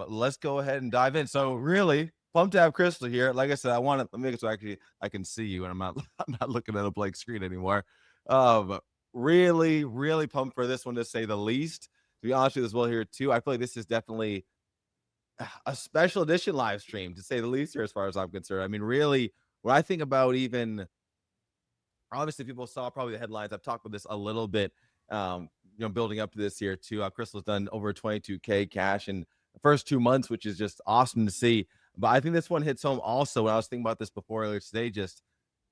Let's go ahead and dive in. So really pumped to have Crystal here. Like I said, I want to make it so actually I can see you and I'm not I'm not looking at a blank screen anymore. Um, really, really pumped for this one to say the least. To be honest with you as well here too. I feel like this is definitely a special edition live stream to say the least here as far as I'm concerned. I mean, really, when I think about even obviously people saw probably the headlines. I've talked about this a little bit, building up to this here too. Crystal's done over 22K cash in the first 2 months, which is just awesome to see. But I think this one hits home also. When I was thinking about this before earlier today, just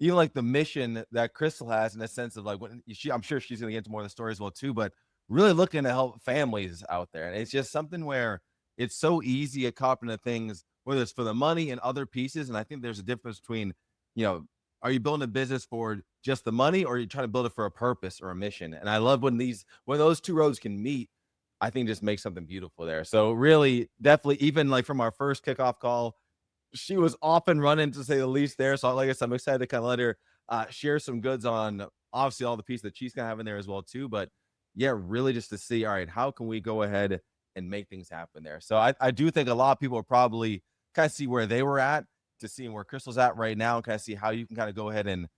even like the mission that Crystal has in a sense of like when I'm sure she's going to get into more of the story as well too, but really looking to help families out there. And it's just something where it's so easy to cop into things, whether it's for the money and other pieces. And I think there's a difference between, you know, are you building a business for just the money or are you trying to build it for a purpose or a mission? And I love when those two roads can meet, I think just makes something beautiful there. So really, definitely, even like from our first kickoff call, she was off and running to say the least there. So like I said, I'm excited to kind of let her share some goods on obviously all the pieces that she's gonna have in there as well too. But yeah, really just to see, all right, how can we go ahead and make things happen there? So I do think a lot of people are probably kind of see where they were at to seeing where Crystal's at right now and kind of see how you can kind of go ahead and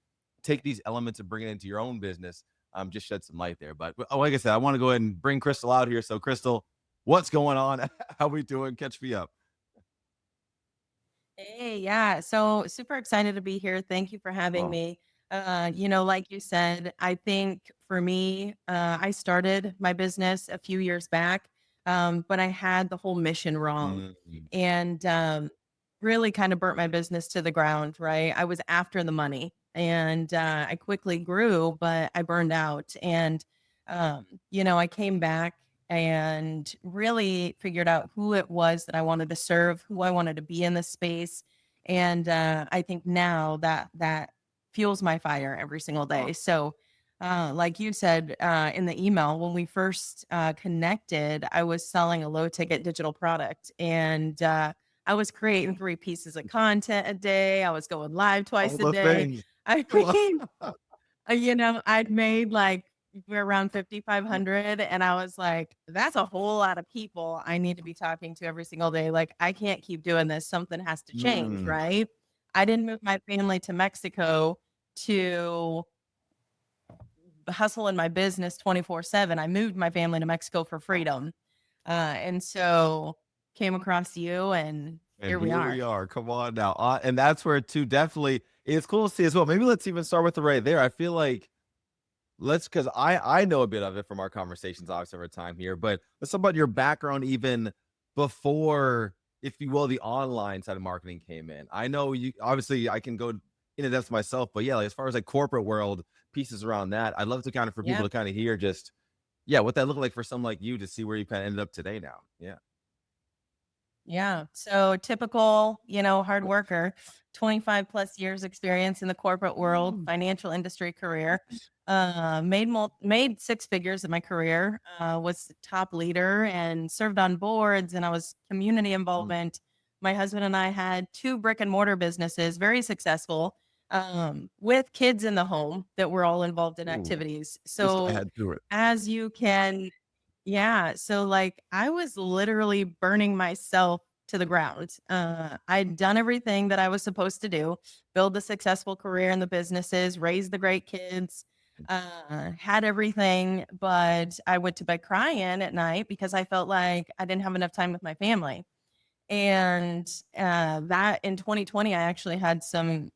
take these elements and bring it into your own business. Just shed some light there. But like I said, I want to go ahead and bring Crystal out here. So Crystal, what's going on? How we doing? Catch me up. Hey, yeah. So super excited to be here. Thank you for having Oh, me. Like you said, I think for me, I started my business a few years back, but I had the whole mission wrong mm, and really kind of burnt my business to the ground, right? I was after the money and I quickly grew, but I burned out. And, I came back and really figured out who it was that I wanted to serve, who I wanted to be in this space. And I think now that fuels my fire every single day. So, like you said in the email, when we first connected, I was selling a low ticket digital product and I was creating 3 pieces of content a day. I was going live all twice a the day. things. I Come on. mean, I'd made like we're around 5,500 and I was like, that's a whole lot of people I need to be talking to every single day. Like, I can't keep doing this. Something has to change, Mm, right? I didn't move my family to Mexico to hustle in my business 24/7. I moved my family to Mexico for freedom. And so came across you and and here we here are. we are. Come on now. And that's where too definitely it's cool to see as well. Maybe let's even start with the right there. I feel like let's because I know a bit of it from our conversations obviously over time here, but let's talk about your background even before, if you will, the online side of marketing came in. I know you obviously I can go into depth myself, but yeah, like as far as like corporate world pieces around that, I'd love to kind of for people Yeah. to kind of hear just yeah, what that looked like for someone like you to see where you kind of ended up today now. Yeah. Yeah. So typical, hard worker, 25 plus years experience in the corporate world, financial industry career. Made 6 figures in my career. Was top leader and served on boards, and I was community Mm, involvement. My husband and I had 2 brick and mortar businesses, very successful, with kids in the home that were all involved in ooh, activities. just So add to it. as you can yeah, so, like, I was literally burning myself to the ground. I'd done everything that I was supposed to do, build a successful career in the businesses, raise the great kids, had everything, but I went to bed crying at night because I felt like I didn't have enough time with my family. And, that in 2020, I actually had some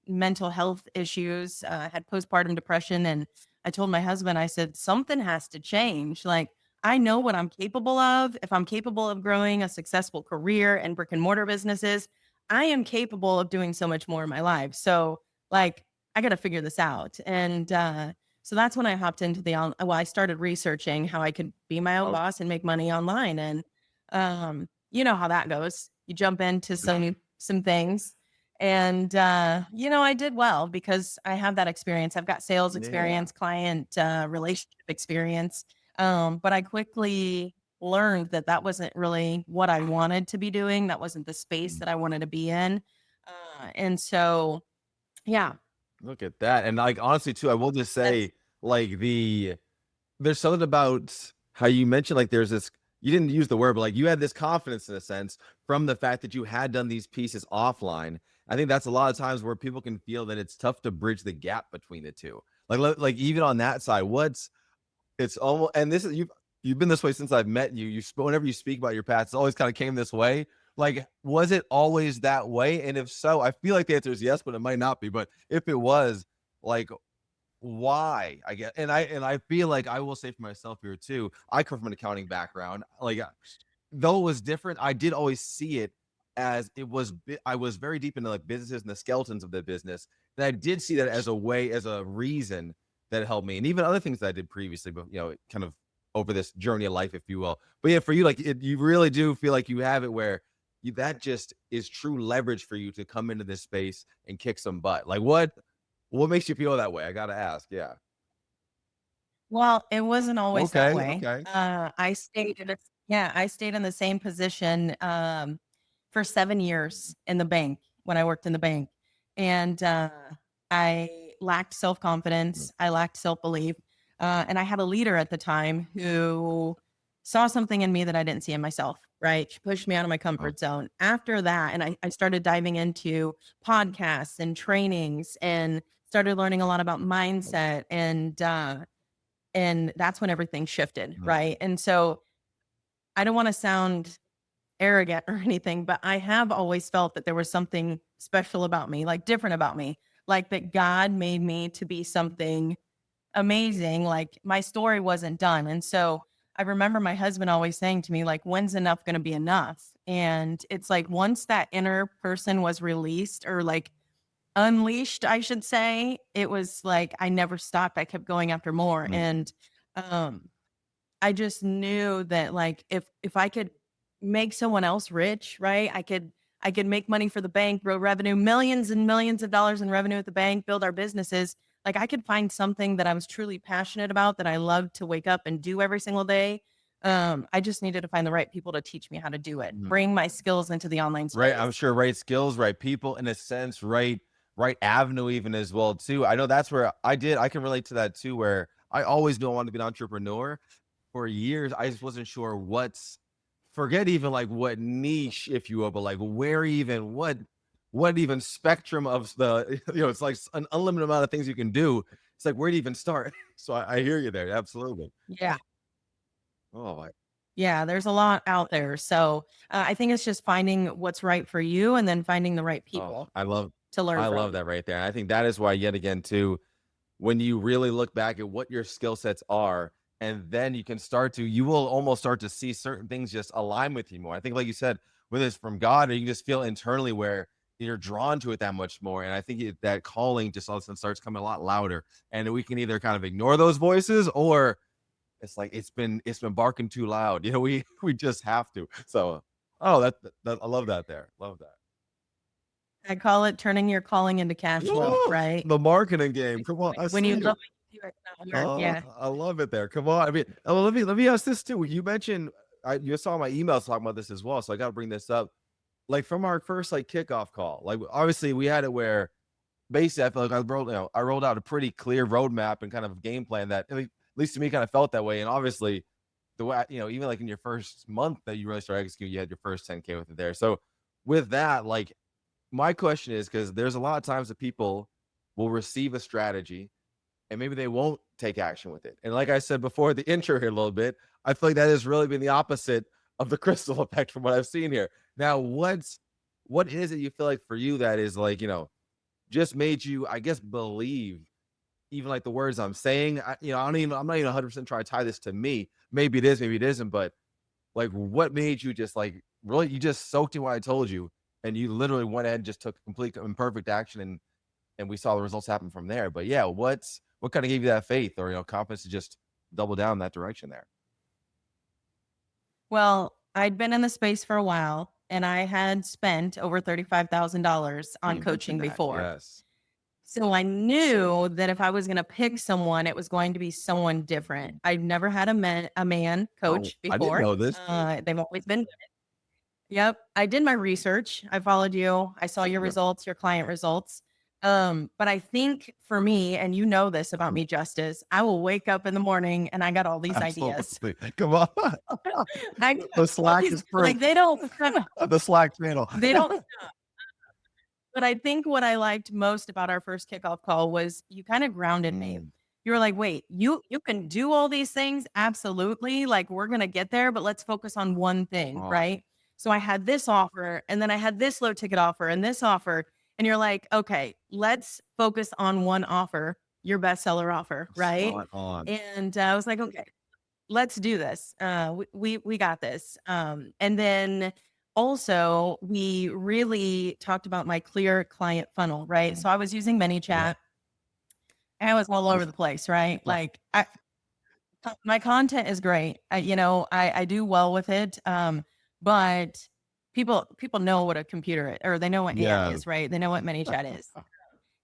mental health issues, had postpartum depression, and I told my husband, I said, "Something has to change, like, I know what I'm capable of. If I'm capable of growing a successful career and brick-and-mortar businesses, I am capable of doing so much more in my life. So, like, I gotta figure this out." And, so that's when I hopped into I started researching how I could be my own Oh, boss and make money online, and, you know how that goes. You jump into some things and I did well because I have that experience. I've got sales yeah. experience, client relationship experience. But I quickly learned that that wasn't really what I wanted to be doing. That wasn't the space that I wanted to be in. And so, yeah, Look at that. And like honestly too, I will just that's say like there's something about how you mentioned like there's this you didn't use the word, but like you had this confidence in a sense from the fact that you had done these pieces offline. I think that's a lot of times where people can feel that it's tough to bridge the gap between the two. Like even on that side, what's it's almost, and this is you've been this way since I've met you. Whenever you speak about your past, it's always kind of came this way. Like, was it always that way? And if so, I feel like the answer is yes, but it might not be. But if it was, like, why? I guess, and I feel like I will say for myself here too. I come from an accounting background. Like, though it was different, I did always see it as it was. I was very deep into like businesses and the skeletons of the business, and I did see that as a way, as a reason that helped me, and even other things that I did previously. But kind of over this journey of life, if you will. But yeah, for you, like you really do feel like you have it where that just is true leverage for you to come into this space and kick some butt. Like what makes you feel that way? I gotta ask. Yeah. Well, it wasn't always that Okay. way. Okay. I stayed in the same position, for 7 years in the bank when I worked in the bank, and, I lacked Mm, self-confidence, I lacked self-belief, and I had a leader at the time who saw something in me that I didn't see in myself, right? She pushed me out of my oh, comfort zone. After that, and I started diving into podcasts and trainings and started learning a lot about oh, mindset, and that's when everything shifted, mm, right? And so I don't want to sound arrogant or anything, but I have always felt that there was something special about me, like different about me, like that God made me to be something amazing. Like my story wasn't done. And so I remember my husband always saying to me, like, when's enough going to be enough? And it's like once that inner person was released or like unleashed, I should say, it was like I never stopped. I kept going after more. mm. And um I just knew that like if I could make someone else rich, right? I could make money for the bank, grow revenue, millions and millions of dollars in revenue at the bank, build our businesses. Like I could find something that I was truly passionate about that I loved to wake up and do every single day. I just needed to find the right people to teach me how to do it, Mhm. bring my skills into the online Right, I'm space. sure right skills, right people, in a sense, right avenue even as well too. I know that's where I can relate to that too, where I always knew I wanted to be an entrepreneur. For years, I just wasn't sure forget even like what niche, if you will, but like where even what even spectrum of the it's like an unlimited amount of things you can do. It's like where to even start. So I hear you there. Absolutely. Yeah. Oh, Yeah, there's a lot out there. So I think it's just finding what's right for you and then finding the right oh, people to learn I love from. that right there. And I think that is why yet again too, when you really look back at what your skill sets are, and then you will almost start to see certain things just align with you more. I think, like you said, whether it's from God or you can just feel internally where you're drawn to it that much more. And I think that calling just all of a sudden starts coming a lot louder. And we can either kind of ignore those voices or it's like it's been barking too loud. We just have to. So, oh, that I love that there. Love that. I call it turning your calling into cash flow, Oh, right? the marketing game. Come on, I When see you you. love what you do, it's not work. Oh, Yeah. I love it there. Come on. I mean, well, let me ask this too. You mentioned you saw my emails talking about this as well, so I got to bring this up. Like from our first like kickoff call, like obviously we had it where basically I feel like I rolled out a pretty clear roadmap and kind of game plan that at least to me kind of felt that way. And obviously the way even like in your first month that you really started executing, you had your first 10K with it there. So with that, like my question is because there's a lot of times that people will receive a strategy and maybe they won't take action with it. And like I said before, the intro here a little bit, I feel like that has really been the opposite of the crystal effect from what I've seen here. Now, what is it you feel like for you that is like, just made you, I guess, believe even like the words I'm saying? I'm not even 100% trying to tie this to me. Maybe it is, maybe it isn't, but like what made you just like really you just soaked in what I told you and you literally went ahead and just took complete imperfect action and we saw the results happen from there. But yeah, what kind of gave you that faith or confidence to just double down in that direction there? Well, I'd been in the space for a while and I had spent over $35,000 on You coaching mentioned that, before. yes. So I knew that if I was going to pick someone, it was going to be someone different. Mm. I've never had a man Oh, coach I didn't before. know this. They've always been. Yep. I did my research. I followed you. I saw your Yep. results, your client results. But I think for me, and you know this about me, Justice, I will wake up in the morning and I got all these ideas. Absolutely. Come on. I got The all Slack these, is proof. like they don't stop. The Slack channel. They don't stop. But I think what I liked most about our first kickoff call was you kind of grounded me. Mm. You were like, wait, you can do all these things? Absolutely. Like we're gonna get there, but let's focus on one thing, Oh, right? So I had this offer, and then I had this low ticket offer and this offer. And you're like, okay, let's focus on one offer, your bestseller offer, right? spot on. And I was like, okay, let's do this. We got this. And then also we really talked about my clear client funnel, right? So I was using Yeah. ManyChat. I was all over the place, right? Like my content is great. I do well with it. But people know what a computer is, or they know what AI Yeah. is, right? They know what ManyChat is.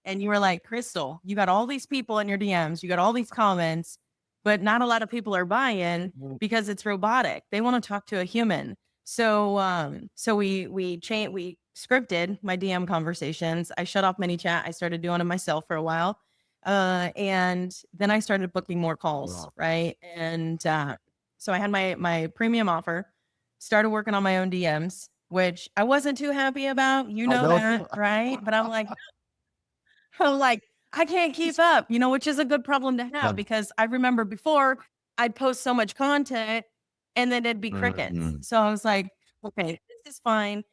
And you were like, Crystal, you got all these people in your DMs, you got all these comments, but not a lot of people are buying because it's robotic. They want to talk to a human. So we scripted my DM conversations. I shut off ManyChat. I started doing it myself for a while. And then I started booking more calls, Wow. right? And so I had my premium offer, started working on my own DMs, which I wasn't too happy about. You I know know. that, right? But I'm like, I can't keep up, which is a good problem to have Um, because I remember before I'd post so much content and then it'd be crickets. mm, So I was like, okay, this is fine.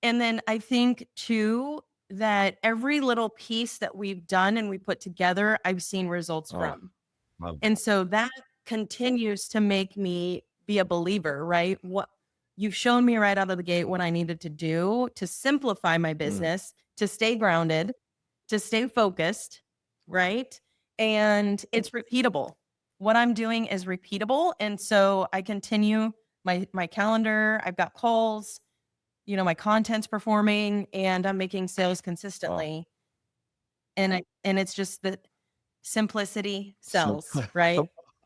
And then I think too that every little piece that we've done and we put together, I've seen results oh, from. love And so that continues to make me be a believer, right? What you've shown me right out of the gate what I needed to do to simplify my mm, business, to stay grounded, to stay focused, right? And it's repeatable. What I'm doing is repeatable. And so I continue my calendar, I've got calls, my content's performing and I'm making sales oh. consistently. And it's just the simplicity So sells, right?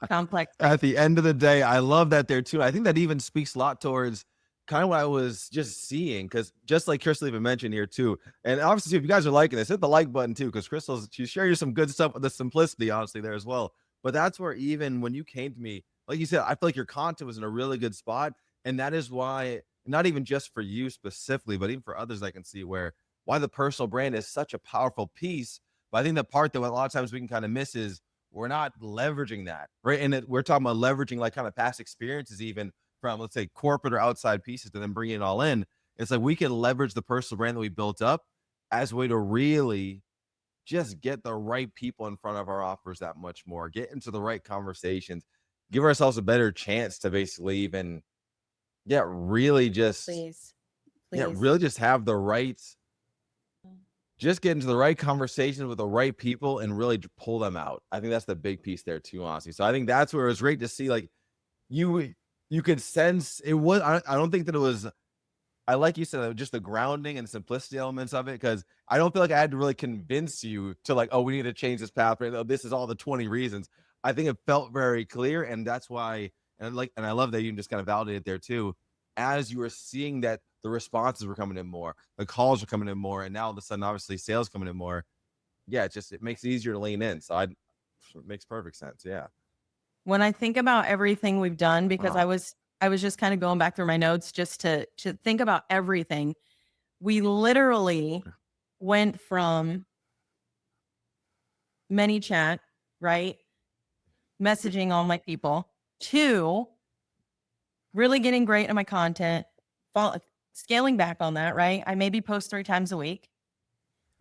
Complex. at the end of the day, I love that there too. I think that even speaks a lot towards kind of what I was just seeing, because just like Crystal even mentioned here too, and obviously if you guys are liking this, hit the like button too, because she's sharing you some good stuff with the simplicity, honestly, there as well. But that's where even when you came to me, like you said, I feel like your content was in a really good spot, and that is why not even just for you specifically, but even for others, I can see why the personal brand is such a powerful piece. But I think the part that a lot of times we can kind of miss is we're not leveraging that, right? And we're talking about leveraging like kind of past experiences, even from let's say corporate or outside pieces, to then bring it all in. It's like we can leverage the personal brand that we built up as a way to really just get the right people in front of our offers that much more, get into the right conversations, give ourselves a better chance to basically even, yeah, really just, Please, yeah, please. really just have the right, just get into the right conversations with the right people and really pull them out. I think that's the big piece there too, honestly. So I think that's where it was great to see, like, you could sense it was. I don't think that it was. I like you said, just the grounding and simplicity elements of it, because I don't feel like I had to really convince you to like, oh, we need to change this path. Right? Oh, this is all the 20 reasons. I think it felt very clear, and that's why. And I love that you just kind of validated there too, as you were seeing that the responses were coming in more, the calls were coming in more, and now all of a sudden, obviously, sales coming in more. Yeah, it makes it easier to lean in. So it makes perfect sense. Yeah. When I think about everything we've done, because Oh, I was just kind of going back through my notes just to think about everything. We literally went from ManyChat, right? Messaging all my people to really getting great at my content, scaling back on that, right? I maybe post 3 times a week.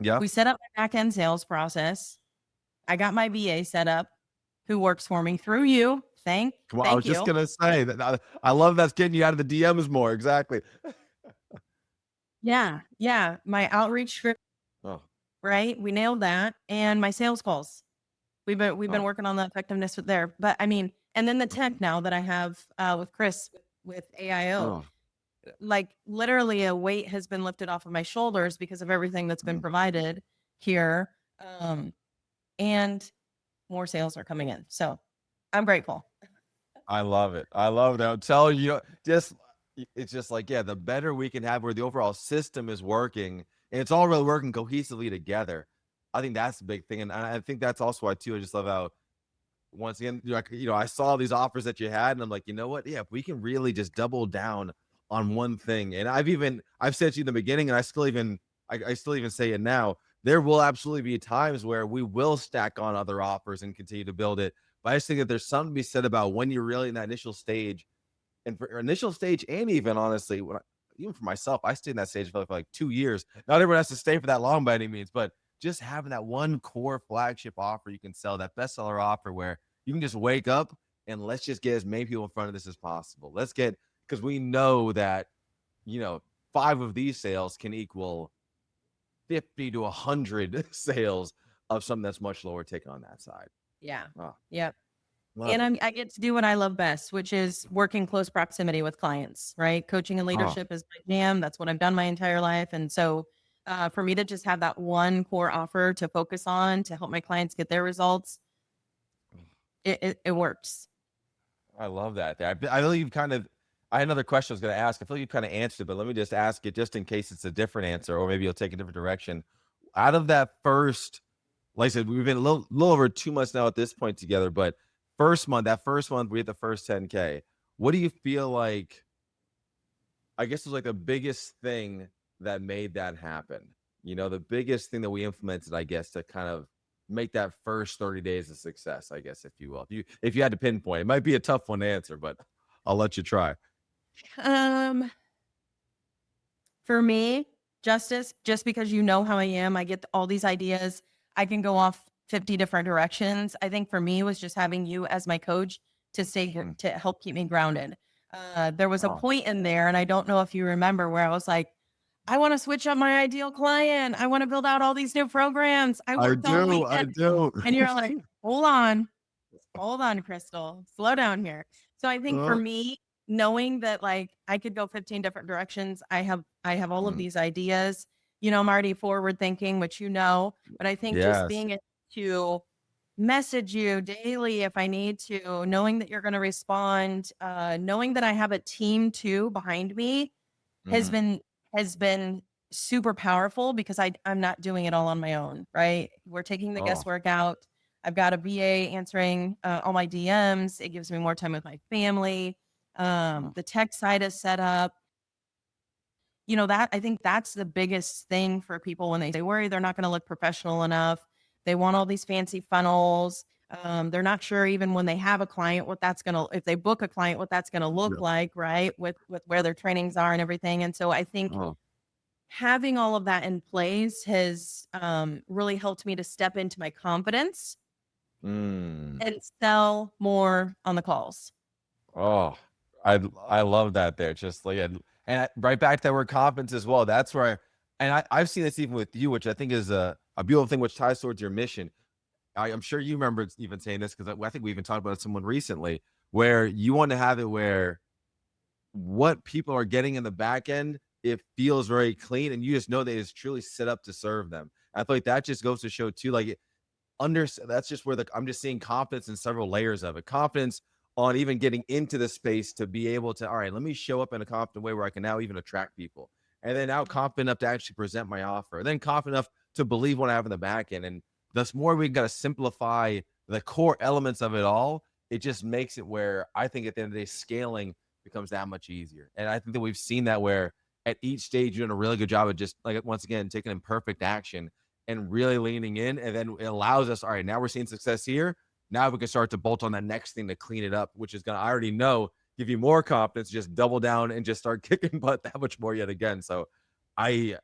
yeah. We set up my back end sales process. I got my VA set up who works for me through you. Come on, I Thank was just you. gonna say that I love that's getting you out of the DMs more. Exactly. Yeah. Yeah. My outreach script, Oh, right? We nailed that. And my sales calls. We've been oh, working on the effectiveness with there. But I mean, and then the tech now that I have with Chris with AIO, oh, like literally a weight has been lifted off of my shoulders because of everything that's been mm. provided here. And more sales are coming in. So I'm grateful. I love it. I love it. I'm telling you, just it's just like, yeah, the better we can have where the overall system is working and it's all really working cohesively together. I think that's the big thing, and I think that's also why too. I just love how once again, like, I saw these offers that you had, and I'm like, you know what? Yeah, if we can really just double down on one thing, and I've said to you in the beginning, and I still even say it now. There will absolutely be times where we will stack on other offers and continue to build it. But I just think that there's something to be said about when you're really in that initial stage, and for initial stage, and even honestly, even for myself, I stayed in that stage for like 2 years. Not everyone has to stay for that long by any means, but just having that one core flagship offer you can sell, that bestseller offer where you can just wake up and let's just get as many people in front of this as possible. Let's get, because we know that, you know, 5 of these sales can equal 50 to 100 sales of something that's much lower ticket on that side. Yeah. Oh, Yep. love And it. I get to do what I love best, which is working close proximity with clients, right? Coaching and Oh, leadership is my jam. That's what I've done my entire life. And so for me to just have that one core offer to focus on to help my clients get their results, it works. I love that. I feel you've kind of. I had another question I was going to ask. I feel you kind of answered it, but let me just ask it just in case it's a different answer, or maybe you'll take a different direction. Out of that first, like I said, we've been a little over 2 months now at this point together, but that first month we hit the first 10K. What do you feel like? I guess was like the biggest thing that made that happen. The biggest thing that we implemented, I guess, to kind of make that first 30 days a success, I guess, if you will. If you had to pinpoint, it might be a tough one to answer, but I'll let you try. Um, For me, justice, just because you know how I am, I get all these ideas. I can go off 50 different directions. I think for me was just having you as my coach to stay here Mm. to help keep me grounded. There was a Oh, point in there, and I don't know if you remember, where I was like, I want to switch up my ideal client. I want to build out all these new programs. I I worked all do. I weekend. do. And you're like, hold on, Crystal, slow down here. So I think for Uh, me, knowing that like I could go 15 different directions, I have all of mm, these ideas. I'm already forward thinking, which but I think just yes. being able to message you daily if I need to, knowing that you're going to respond, knowing that I have a team too behind me has Mhm. been has been super powerful because I'm not doing it all on my own, right? We're taking the Oh, guesswork out. I've got a VA answering all my DMs. It gives me more time with my family. oh, The tech side is set up. That I think that's the biggest thing for people when they worry they're not going to look professional enough. They want all these fancy funnels. They're not sure even when they have a client what that's gonna if they book a client what that's gonna look yeah. like, right? With where their trainings are and everything. And so I think Oh, having all of that in place has really helped me to step into my confidence mm. and sell more on the calls. Oh, I love that there. Just like right back to that word confidence as well. That's where I've seen this even with you, which I think is a beautiful thing, which ties towards your mission. I'm sure you remember even saying this because I think we even talked about someone recently where you want to have it where what people are getting in the back end, it feels very clean, and you just know that it's truly set up to serve them. I feel like that just goes to show too, like that's just where I'm just seeing confidence in several layers of it. Confidence on even getting into the space to be able to, all right, let me show up in a confident way where I can now even attract people. And then now confident enough to actually present my offer. And then confident enough to believe what I have in the back end. And thus more we got to simplify the core elements of it all. It just makes it where I think at the end of the day, scaling becomes that much easier. And I think that we've seen that where at each stage, you're doing a really good job of just like once again taking imperfect action and really leaning in. And then it allows us, all right, now we're seeing success here. Now we can start to bolt on that next thing to clean it up, which is going to, I already know, give you more confidence, just double down and just start kicking butt that much more yet again. So I,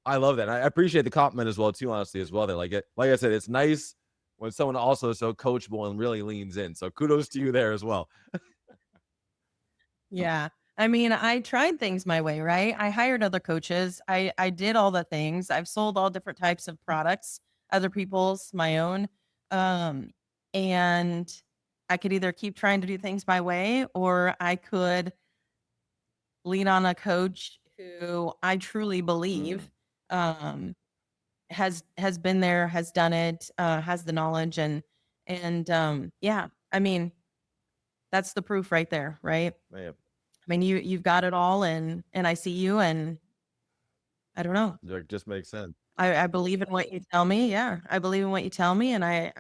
I love that. I appreciate the compliment as well, too, honestly, as well. That like I said, it's nice when someone also is so coachable and really leans in. So kudos to you there as well. Yeah. I mean, I tried things my way, right? I hired other coaches. I did all the things. I've sold all different types of products, other people's, my own. Um, and I could either keep trying to do things my way or I could lean on a coach who I truly Mm, believe um has been there, has done it, has the knowledge and yeah, I mean, that's the proof right there, right? man, I mean, you've got it all and I see you and I don't know. just makes sense. I believe in what you tell me. Yeah, I believe in what you tell me, and I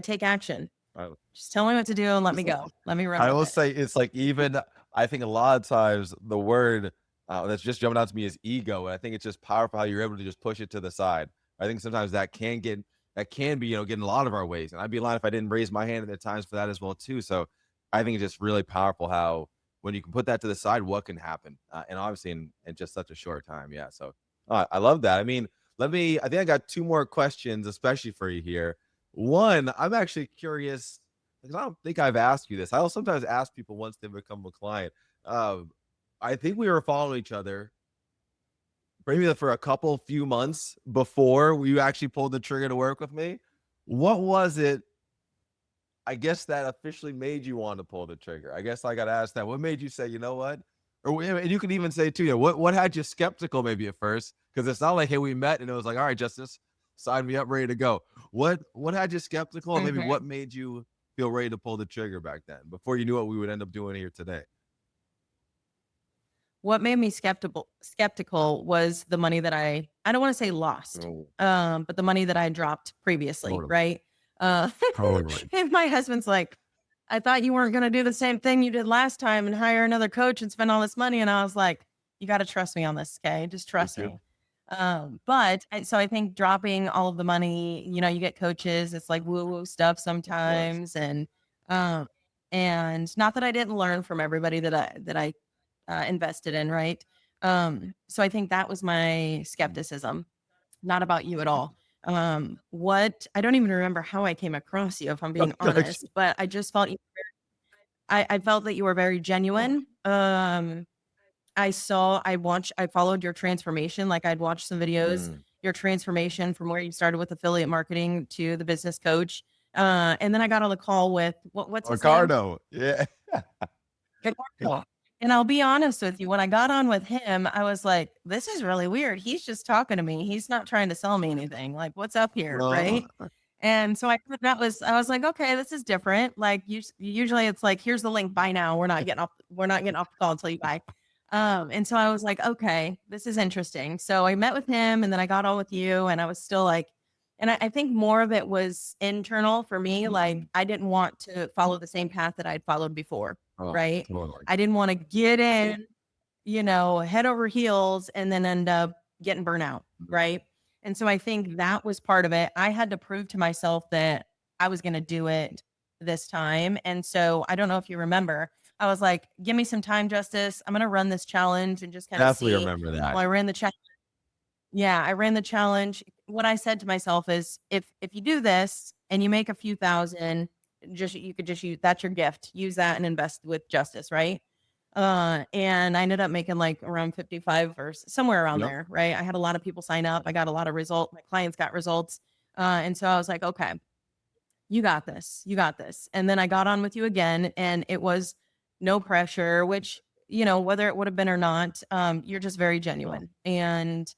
take action. I Just tell me what to do and let me go. Let me run I with will it. say it's like even I think a lot of times the word that's just jumping out to me is ego, and I think it's just powerful how you're able to just push it to the side. I think sometimes that can be get in a lot of our ways, and I'd be lying if I didn't raise my hand at times for that as well too. So I think it's just really powerful how when you can put that to the side, what can happen, and obviously in just such a short time. Yeah, so I love that. I mean, let me. I think I got two more questions, especially for you here. One, I'm actually curious because I don't think I've asked you this. I'll sometimes ask people once they become a client. Um, I think we were following each other maybe for a couple few months before you actually pulled the trigger to work with me. What was it? I guess that officially made you want to pull the trigger. I guess I got to ask that. What made you say, you know what? And you can even say too, what had you skeptical maybe at first? Because it's not like, hey, we met and it was like, all right, Justice, sign me up, ready to go. What had you skeptical, and maybe Mhm. what made you feel ready to pull the trigger back then, before you knew what we would end up doing here today? What made me skeptical was the money that I don't wanna say lost, Oh, but the money that I dropped previously, totally, right? Uh, totally. and my husband's like, "I thought you weren't gonna do the same thing you did last time and hire another coach and spend all this money," and I was like, "You gotta trust me on this, okay? Just Thank trust you. me." So I think dropping all of the money, you get coaches, it's like woo-woo stuff Of course. sometimes, um, and not that I didn't learn from everybody that I invested in, right? So I think that was my Mm. skepticism, not about you at all. What I don't even remember how I came across you, if I'm being honest, but I just felt I felt that you were very genuine. I followed your transformation. Like I'd watched some videos, Mm. your transformation from where you started with affiliate marketing to the business coach. And then I got on the call with what's his name? Ricardo, yeah. Ricardo. And I'll be honest with you, when I got on with him, I was like, this is really weird. He's just talking to me. He's not trying to sell me anything. Like, what's up here? No. Right. And so I was like, okay, this is different. Like usually it's like, here's the link, buy now. We're not getting off the call until you buy. And so I was like, okay, this is interesting. So I met with him and then I got on with you and I was still like, and I think more of it was internal for me. Like I didn't want to follow the same path that I'd followed before. Oh, Right. totally. I didn't want to get in, head over heels and then end up getting burnout. Right. And so I think that was part of it. I had to prove to myself that I was going to do it this time. And so I don't know if you remember, I was like, give me some time, Justice. I'm going to run this challenge and just kind of Definitely see. remember that. Well, I ran the challenge. What I said to myself is if you do this and you make a few thousand, just you could just use that's your gift. Use that and invest with Justice, right? And I ended up making like around 55 or somewhere around Yep. there, right? I had a lot of people sign up. I got a lot of results. My clients got results. And so I was like, okay, you got this. You got this. And then I got on with you again and it was no pressure, which, whether it would have been or not, you're just very No. genuine. And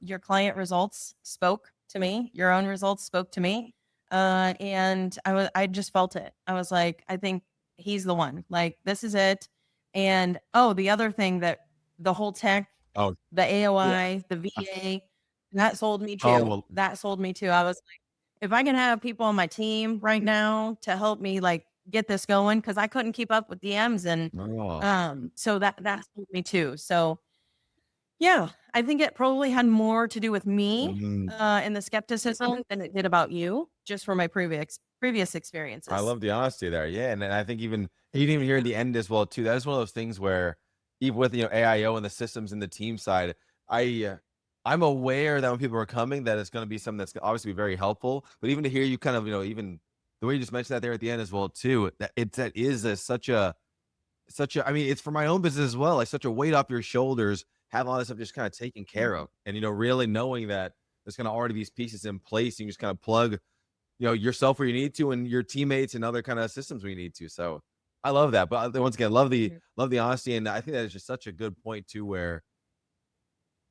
your client results spoke to me. Your own results spoke to me. I just felt it. I was like, I think he's the one. Like, this is it. And oh, the other thing that the whole tech, Oh, the yeah. AOI, the VA, that sold me Oh, too. well, That sold me too. I was if I can have people on my team right now to help me like get this going, because I couldn't keep up with DMs and oh. so that helped me too. So yeah, I think it probably had more to do with me Mhm. and the skepticism than it did about you, just from my previous I experiences. love the honesty there. Yeah, and then I think even you didn't even hear in the end as well too. That is one of those things where even with AIO and the systems and the team side, I I'm aware that when people are coming, that it's going to be something that's obviously very helpful. But even to hear you kind of even the way you just mentioned that there at the end as well too, that is such a I mean it's for my own business as well, like such a weight off your shoulders, having all this stuff just kind of taken care Mhm. of, and really knowing that there's going to already these pieces in place, and you just kind of plug yourself where you need to and your teammates and other kind of systems where you need to. So I love that. But once again, Mhm. love the honesty. And I think that is just such a good point too, where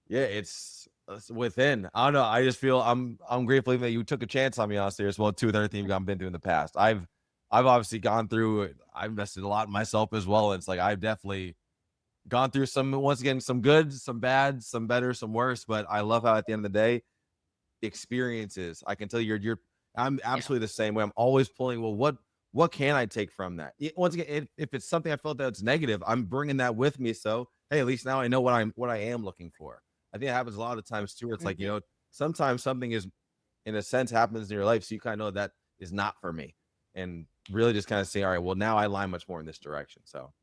yeah, it's within. I don't know. I just feel I'm grateful that you took a chance on me honestly as well too with everything I've been through in the past. I've obviously gone through it. I've invested a lot in myself as well. And it's like I've definitely gone through some, once again, some good, some bad, some better, some worse. But I love how at the end of the day, experiences. I can tell you, I'm Yeah. absolutely the same way. I'm always pulling, well, what can I take from that? Once again, if it's something I felt that's negative, I'm bringing that with me. So hey, at least now I know what I am looking for. I think it happens a lot of times too, where it's like, Mhm. sometimes something is, in a sense, happens in your life, so you kind of know that is not for me, and really just kind of say, all right, well, now I line much more in this direction. So,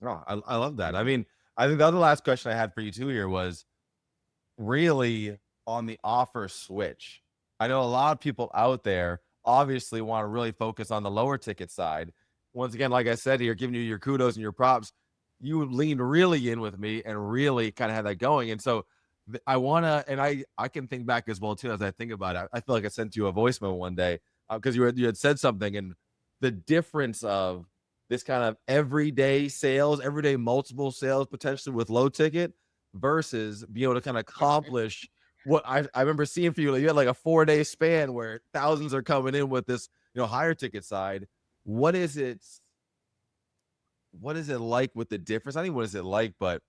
oh, I love that. I Mhm. mean, I think the other last question I had for you too here was really on the offer switch. I know a lot of people out there obviously want to really focus on the lower ticket side. Once again, like I said here, giving you your kudos and your props, you leaned really in with me and really kind of had that going. And so I want to, and I can think back as well too as I think about it. I feel like I sent you a voicemail one day because you had said something, and the difference of this kind of everyday sales, everyday multiple sales potentially with low ticket versus being able to kind of Mhm. accomplish what I remember seeing for you. Like, you had like a 4 day span where thousands are coming in with this, higher ticket side. What is it? What is it like with the difference? I think what is it like, but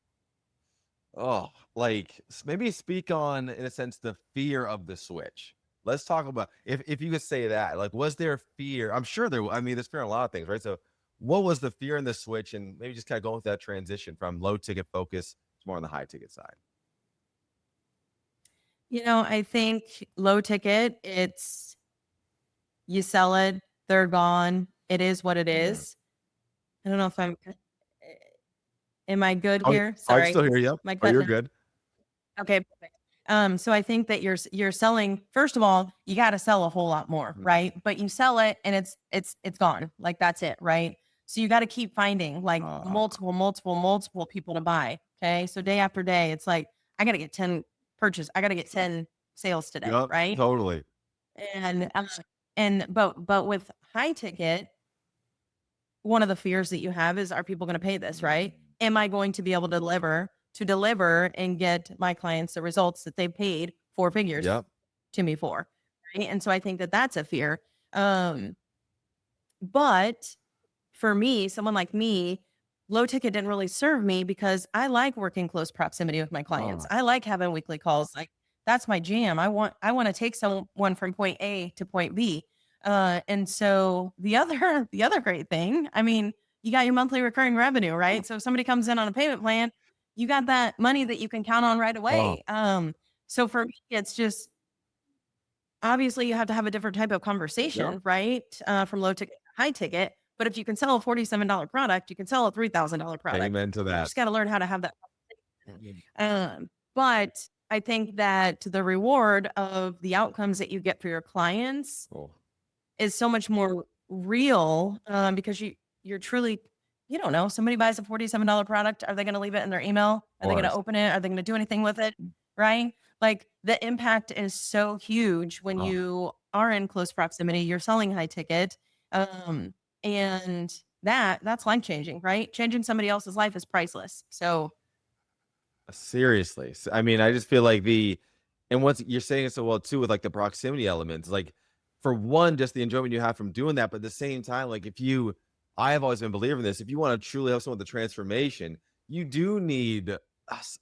oh, like maybe speak on, in a sense, the fear of the switch. Let's talk about, if you could say that. Like, was there fear? I'm sure there. I mean, there's fear in a lot of things, right? So, what was the fear in the switch, and maybe just kind of going with that transition from low ticket focus to more on the high ticket side. I think low ticket, it's you sell it, they're gone. It is what it Mhm. is. I don't know if am I good Oh, here? I can Sorry. still hear you. Am I Oh, you're cutting out? good. Okay, perfect. So I think that you're selling, first of all, you got to sell a whole lot more, Mhm. right? But you sell it and it's gone. Like that's it, right? So you got to keep finding like Ah, multiple people to buy. Okay. So day after day, it's like I got to get 10 purchase. I got to get 10 sales today, yep, right? totally. And with high ticket, one of the fears that you have is, are people going to pay this, Mhm. right? Am I going to be able to deliver and get my clients the results that they paid 4 figures Yep. to me for, right? And so I think that that's a fear. But for me, someone like me, low ticket didn't really serve me because I like working close proximity with my clients. Ah, I like having weekly calls. Like that's my jam. I want to take someone from point A to point B. And so the other great thing, I mean, you got your monthly recurring revenue, right? So if somebody comes in on a payment plan, you got that money that you can count on right oh, away. So for me, it's just obviously you have to have a different type of yep. conversation, right? From low ticket to high ticket. But if you can sell a $47 product, you can sell a $3,000 product. Amen to You that. just got to learn how to have that. Mhm. But I think that the reward of the outcomes that you get for your clients Cool. is so much more real, because you're truly, you don't know. Somebody buys a $47 product. Are they going to leave it in their email? Of Are they going to course. open it? Are they going to do anything with it? Right? Like the impact is so huge when Oh, you are in close proximity. You're selling high ticket, um, and that's life changing. Right? Changing somebody else's life is priceless. So seriously. I mean, I just feel like and once you're saying it so well too, with like the proximity elements, like for one, just the enjoyment you have from doing that, but at the same time, like I have always been a believer in this. If you want to truly have someone with the transformation, you do need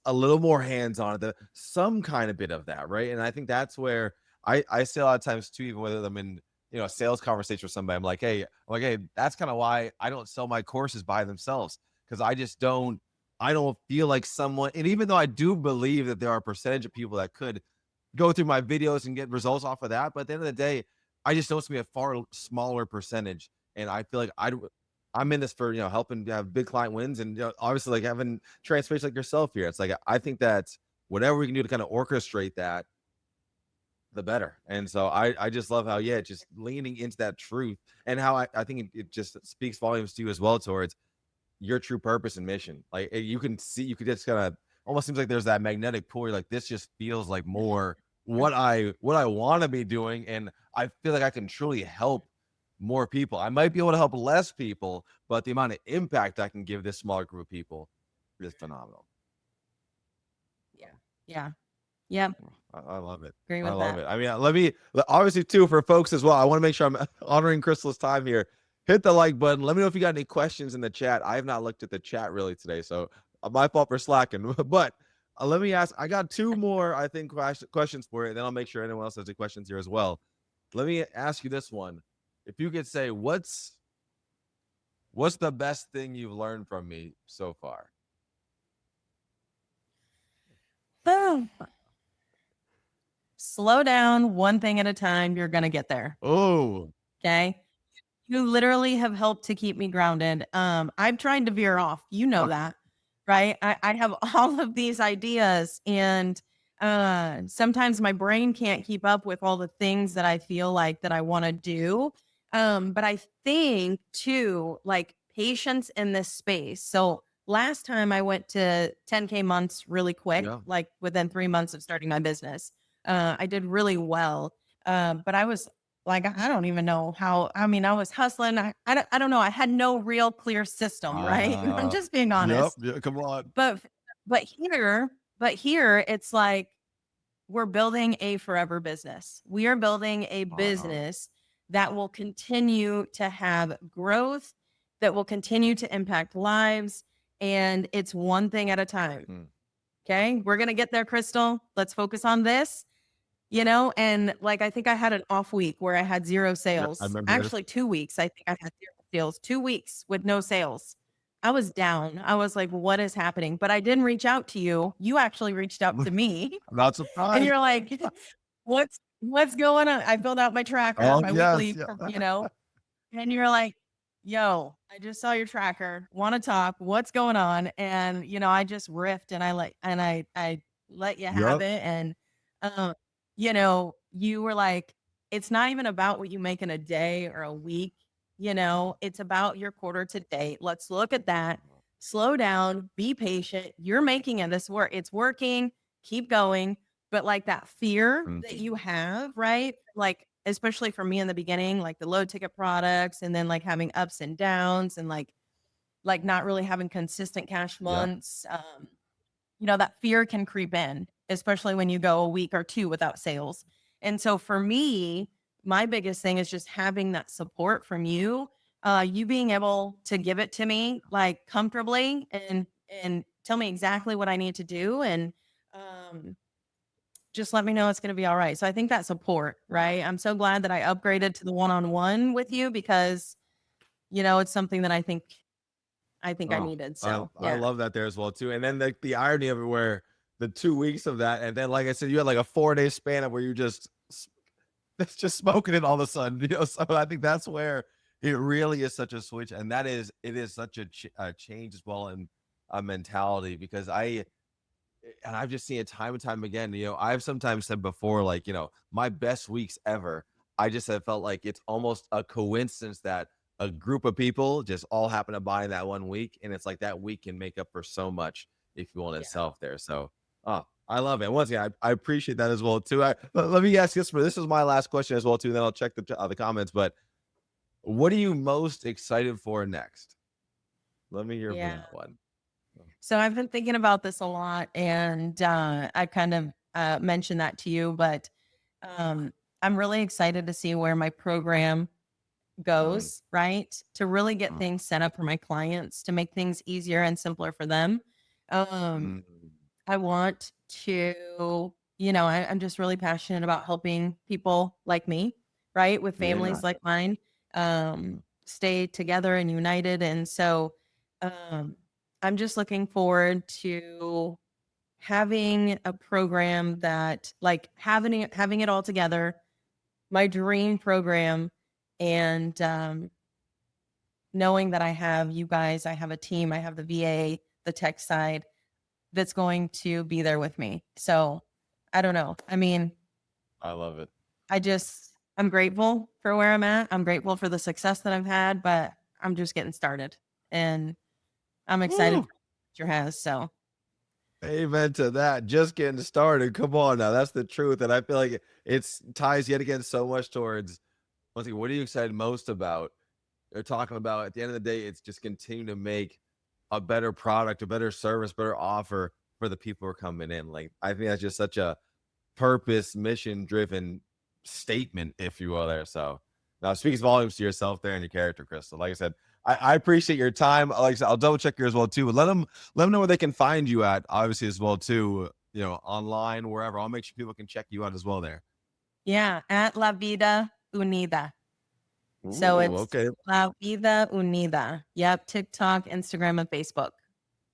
a little more hands on it, some kind of bit of that, right? And I think that's where I say a lot of times too, even whether I'm in a sales conversation with somebody, I'm like, hey, that's kind of why I don't sell my courses by themselves, because I don't feel like someone, and even though I do believe that there are a percentage of people that could go through my videos and get results off of that, but at the end of the day, I just know it's gonna be a far smaller percentage. And I feel like I'm in this for helping have big client wins, and obviously like having transformation like yourself here. It's like I think that whatever we can do to kind of orchestrate that, the better. And so I just love how, yeah, just leaning into that truth, and how I think it just speaks volumes to you as well towards your true purpose and mission. Like you can see, you could just kind of almost seems like there's that magnetic pull. You're like, this just feels like more what I want to be doing, and I feel like I can truly help more people. I might be able to help less people, but the amount of impact I can give this smaller group of people is phenomenal. yeah, yeah, yep. I love it. Agree I with love that. it. I mean, obviously too, for folks as well, I want to make sure I'm honoring Crystal's time here. Hit the like button. Let me know if you got any questions in the chat. I have not looked at the chat really today, so My fault for slacking. But let me ask. I got two more, I think, questions for you. And then I'll make sure anyone else has any questions here as well. Let me ask you this one. If you could say, what's the best thing you've learned from me so far? Boom. Slow down one thing at a time. You're going to get there. Oh, Okay. You literally have helped to keep me grounded. I've tried to veer off. You know that, right? I have all of these ideas, and sometimes my brain can't keep up with all the things that I feel like that I want to do. But I think too, like patience in this space. So last time I went to 10K months really quick, yeah. like within 3 months of starting my business. I did really well. But I was like, I don't even know how. I mean, I was hustling. I don't know. I had no real clear system, right? I'm Uh, just being yep. honest. Yeah, come on. But but here, but here it's like we're building a forever business. We are building a Uh, business that will continue to have growth, that will continue to impact lives, and it's one thing at a time. mm, Okay? We're going to get there, Crystal. Let's focus on this. And like I think I had an off week where I had 0 yeah, I sales. remember this. Actually, 2 weeks, I think I had 0 sales, 2 weeks with no sales. I was down. I was like, "What is happening?" But I didn't reach out to you. You actually reached out to me, I'm not and surprised. you're like, "What's going on?" I filled out my tracker, Oh, my yes. weekly, Yeah. and you're like, "Yo, I just saw your tracker. Want to talk? What's going on?" And I just riffed and I let you have Yep. it. And you were like, "It's not even about what you make in a day or a week. It's about your quarter to date. Let's look at that. Slow down. Be patient. You're making it. This work. It's working. Keep going." But like that fear Mm, that you have, right? Like, especially for me in the beginning, like the low ticket products, and then like having ups and downs, and like not really having consistent cash yeah. months. That fear can creep in, especially when you go a week or 2 without sales. And so for me, my biggest thing is just having that support from you, you being able to give it to me like comfortably, and tell me exactly what I need to do, and um just let me know it's going to be all right. So I think that support, right? I'm so glad that I upgraded to the one-on-one with you, because it's something that I think I Oh, needed. I So, I yeah. love that there as well too. And then the irony of it where the 2 weeks of that, and then like I said, you had like a 4 day span of where you that's just smoking it all of a sudden. So I think that's where it really is such a switch, and it is such a change as well in a mentality because I've just seen it time and time again. I've sometimes said before, like, my best weeks ever, I just have felt like it's almost a coincidence that a group of people just all happen to buy in that one week. And it's like that week can make up for so much if you want Yeah. itself there. So, oh, I love it. Once again, I appreciate that as well, too. Let me ask this is my last question as well, too. Then I'll check the comments. But what are you most excited for next? Let me hear from Yeah. that one. So I've been thinking about this a lot, and I kind of mentioned that to you, but um, I'm really excited to see where my program Mm, goes, right? To really get mm, things set up for my clients, to make things easier and simpler for them. Um, mm. I want to, I'm just really passionate about helping people like me, right? With Yeah. families like mine, stay together and united. And so um, I'm just looking forward to having a program that, like, having it all together, my dream program, and knowing that I have you guys, I have a team, I have the VA, the tech side, that's going to be there with me. So I don't know. I mean, I love it. I'm grateful for where I'm at. I'm grateful for the success that I've had, but I'm just getting started, and I'm excited Woo! for what your has. So Amen to that. Just getting started. Come on now. That's the truth. And I feel like it's ties yet again so much towards once again, what are you excited most about? They're talking about at the end of the day, it's just continuing to make a better product, a better service, better offer for the people who are coming in. Like I think that's just such a purpose, mission driven statement, if you will, there. So Now, it speaks volumes to yourself there and your character, Crystal. Like I said, I appreciate your time. Like I said, I'll double check yours as well too. But let them know where they can find you at, obviously as well too. You know, online, wherever. I'll make sure people can check you out as well there. Yeah, at La Vida Unida. So Ooh, it's okay. La Vida Unida. Yep, TikTok, Instagram, and Facebook.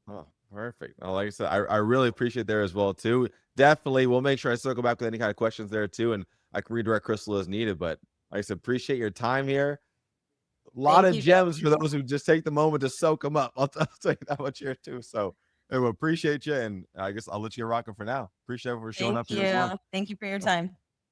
Oh, perfect. Well, like I said, I really appreciate there as well too. Definitely, we'll make sure I circle back with any kind of questions there too, and I can redirect Crystal as needed. But like I said, appreciate your time here. A lot Thank of you, Joe. gems for those who just take the moment to soak them up. I'll tell you that much here too. So, anyway, appreciate you, and I guess I'll let you rock 'em for now. Appreciate it for showing Thank up here as well. you. Thank you for your time.